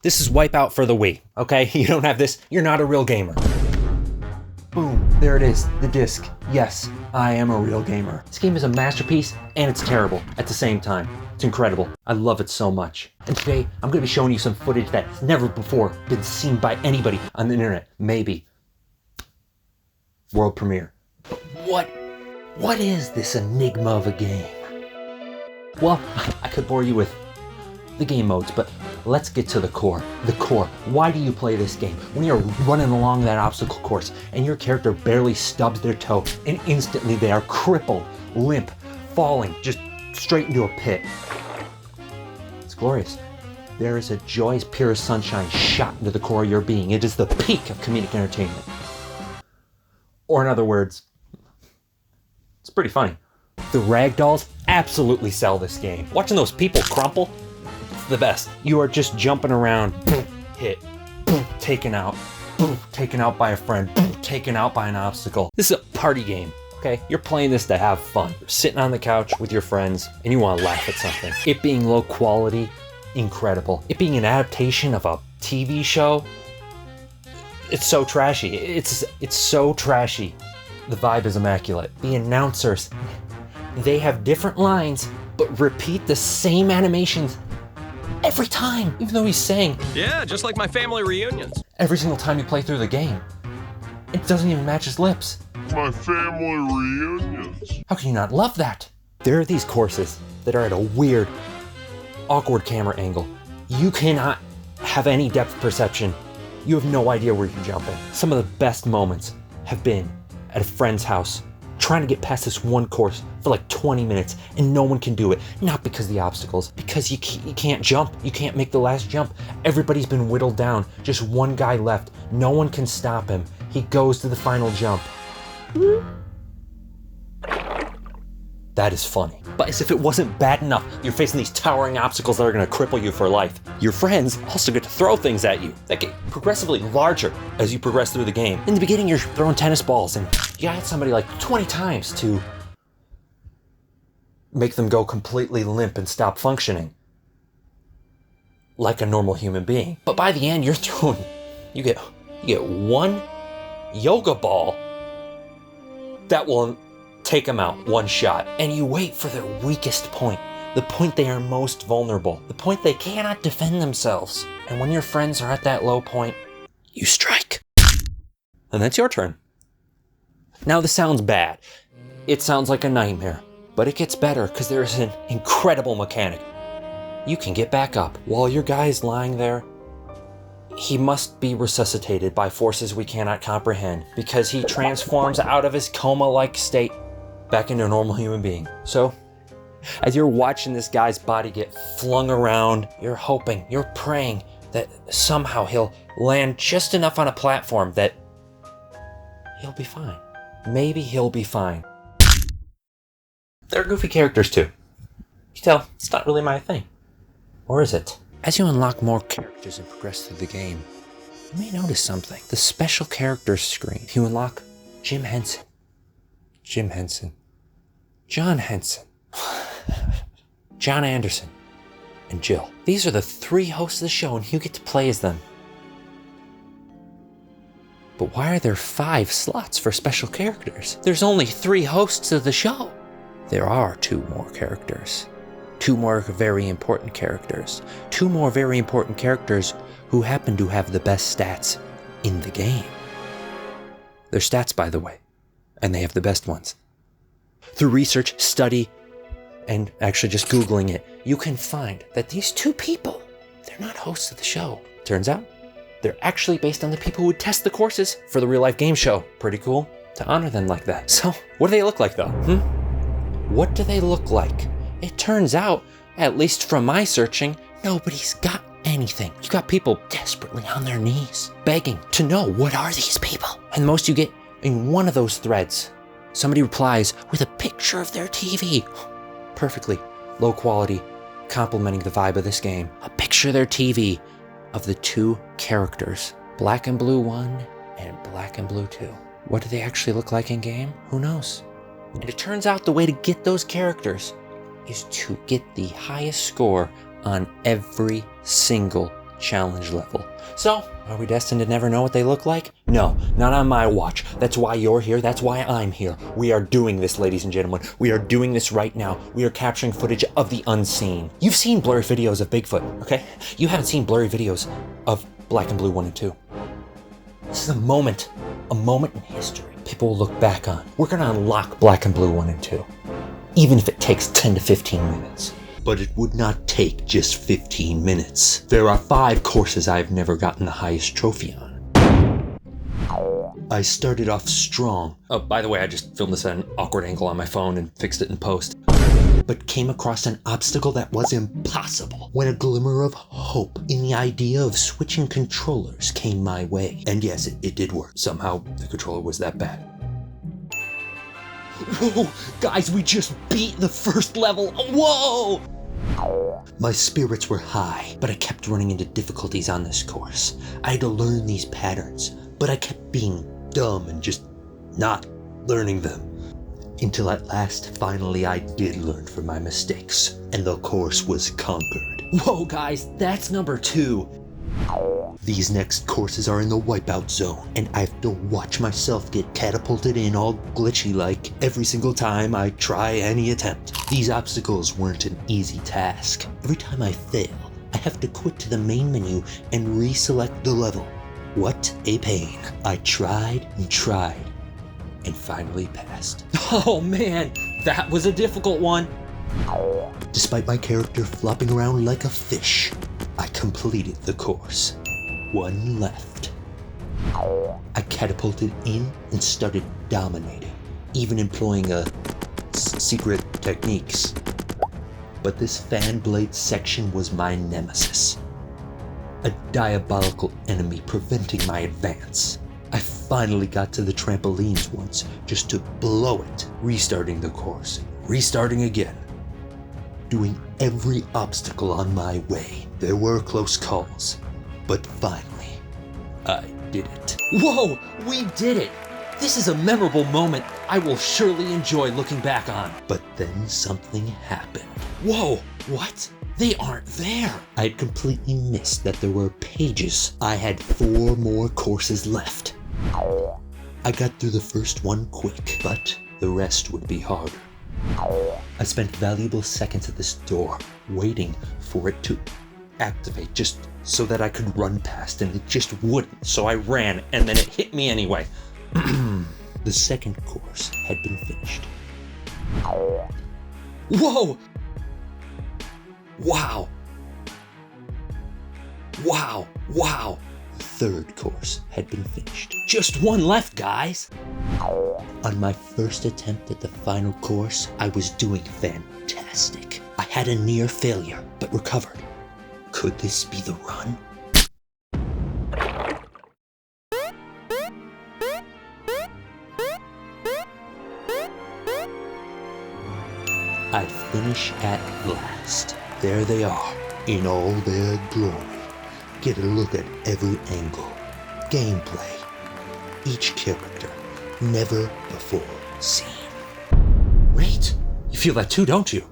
This is Wipeout for the Wii, okay? You don't have this, you're not a real gamer. Boom, there it is, the disc. Yes, I am a real gamer. This game is a masterpiece, and it's terrible at the same time. It's incredible. I love it so much. And today, I'm gonna be showing you some footage that's never before been seen by anybody on the internet. Maybe. World premiere. But what is this enigma of a game? Well, I could bore you with the game modes, but let's get to the core. The core. Why do you play this game? When you're running along that obstacle course and your character barely stubs their toe and instantly they are crippled, limp, falling just straight into a pit. It's glorious. There is a joy as pure as sunshine shot into the core of your being. It is the peak of comedic entertainment. Or in other words, it's pretty funny. The ragdolls absolutely sell this game. Watching those people crumple, it's the best. You are just jumping around, boom, hit, boom, taken out by a friend, boom, taken out by an obstacle. This is a party game, okay? You're playing this to have fun. You're sitting on the couch with your friends and you want to laugh at something. It being low quality, incredible. It being an adaptation of a TV show, it's so trashy. It's so trashy. The vibe is immaculate. The announcers, they have different lines, but repeat the same animations every time, even though he's saying, yeah, just like my family reunions. Every single time you play through the game. It doesn't even match his lips. My family reunions. How can you not love that? There are these courses that are at a weird, awkward camera angle. You cannot have any depth perception. You have no idea where you're jumping. Some of the best moments have been at a friend's house, trying to get past this one course for like 20 minutes, and no one can do it. Not because of the obstacles, because you can't jump. You can't make the last jump. Everybody's been whittled down. Just one guy left. No one can stop him. He goes to the final jump. That is funny. But as if it wasn't bad enough, you're facing these towering obstacles that are gonna cripple you for life. Your friends also get to throw things at you that get progressively larger as you progress through the game. In the beginning, you're throwing tennis balls and you gotta hit somebody like 20 times to make them go completely limp and stop functioning like a normal human being. But by the end, you get one yoga ball that will take them out, one shot, and you wait for their weakest point, the point they are most vulnerable, the point they cannot defend themselves. And when your friends are at that low point, you strike. And that's your turn. Now this sounds bad. It sounds like a nightmare, but it gets better because there is an incredible mechanic. You can get back up. While your guy is lying there, he must be resuscitated by forces we cannot comprehend because he transforms out of his coma-like state back into a normal human being. So, as you're watching this guy's body get flung around, you're hoping, you're praying that somehow he'll land just enough on a platform that he'll be fine. Maybe he'll be fine. There are goofy characters too. You tell, it's not really my thing. Or is it? As you unlock more characters and progress through the game, you may notice something. The special characters screen. You unlock Jim Henson, John Henson, John Anderson, and Jill. These are the 3 hosts of the show and you get to play as them. But why are there 5 slots for special characters? There's only 3 hosts of the show. There are 2 more characters. 2 more very important characters. 2 more very important characters who happen to have the best stats in the game. They're stats, by the way, and they have the best ones. Through research, study, and actually just Googling it, you can find that these 2 people, they're not hosts of the show. Turns out, they're actually based on the people who would test the courses for the real-life game show. Pretty cool to honor them like that. So, what do they look like, though? What do they look like? It turns out, at least from my searching, nobody's got anything. You got people desperately on their knees, begging to know what are these people. And most you get in one of those threads, somebody replies with a picture of their TV. Perfectly low quality, complimenting the vibe of this game. A picture of their TV of the 2 characters, Black and Blue 1 and Black and Blue 2. What do they actually look like in game? Who knows? And it turns out the way to get those characters is to get the highest score on every single challenge level. So, are we destined to never know what they look like? No, not on my watch. That's why you're here. That's why I'm here. We are doing this, ladies and gentlemen. We are doing this right now. We are capturing footage of the unseen. You've seen blurry videos of Bigfoot, okay? You haven't seen blurry videos of Black and Blue 1 and 2. This is a moment in history people will look back on. We're gonna unlock Black and Blue 1 and 2, even if it takes 10 to 15 minutes. But it would not take just 15 minutes. There are 5 courses I've never gotten the highest trophy on. I started off strong. Oh, by the way, I just filmed this at an awkward angle on my phone and fixed it in post. But came across an obstacle that was impossible when a glimmer of hope in the idea of switching controllers came my way. And yes, it did work. Somehow, the controller was that bad. Whoa, guys, we just beat the first level. Whoa! My spirits were high, but I kept running into difficulties on this course. I had to learn these patterns, but I kept being dumb and just not learning them. Until at last, finally, I did learn from my mistakes, and the course was conquered. Whoa, guys, that's number 2. These next courses are in the Wipeout zone, and I have to watch myself get catapulted in all glitchy-like every single time I try any attempt. These obstacles weren't an easy task. Every time I fail, I have to quit to the main menu and reselect the level. What a pain. I tried and tried, and finally passed. Oh man, that was a difficult one. Despite my character flopping around like a fish, I completed the course. 1 left. I catapulted in and started dominating, even employing secret techniques. But this fan blade section was my nemesis. A diabolical enemy preventing my advance. I finally got to the trampolines once, just to blow it, restarting the course, restarting again, doing every obstacle on my way. There were close calls, but finally, I did it. Whoa, we did it! This is a memorable moment I will surely enjoy looking back on. But then something happened. Whoa, what? They aren't there. I had completely missed that there were pages. I had 4 more courses left. I got through the first one quick, but the rest would be harder. I spent valuable seconds at this door, waiting for it to activate, just so that I could run past, and it just wouldn't, so I ran, and then it hit me anyway. The second course had been finished. Whoa! Wow! Wow! Wow! The third course had been finished. Just 1 left, guys! On my first attempt at the final course, I was doing fantastic. I had a near failure, but recovered. Could this be the run? I finish at last. There they are, in all their glory. Get a look at every angle, gameplay, each character, never before seen. Wait, you feel that too, don't you?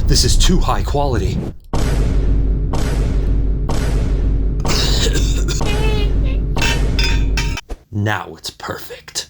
This is too high quality. Now it's perfect.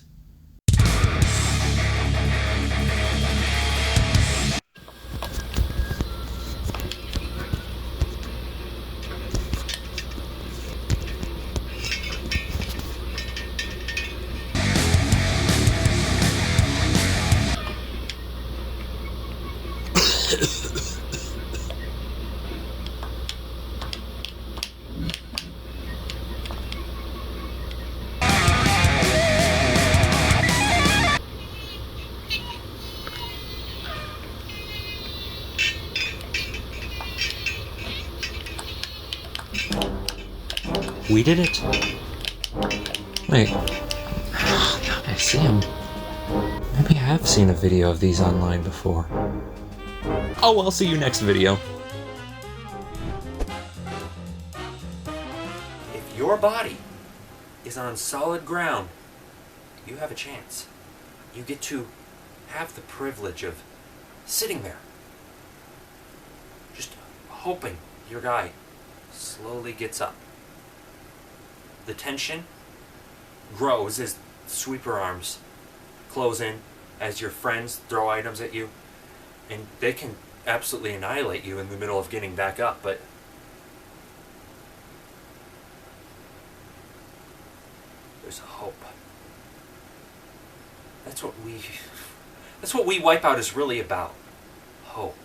We did it. Wait. I see him. Maybe I have seen a video of these online before. Oh, I'll see you next video. If your body is on solid ground, you have a chance. You get to have the privilege of sitting there, just hoping your guy slowly gets up. The tension grows as sweeper arms close in, as your friends throw items at you, and they can absolutely annihilate you in the middle of getting back up, but there's a hope. That's what we Wipeout is really about. Hope.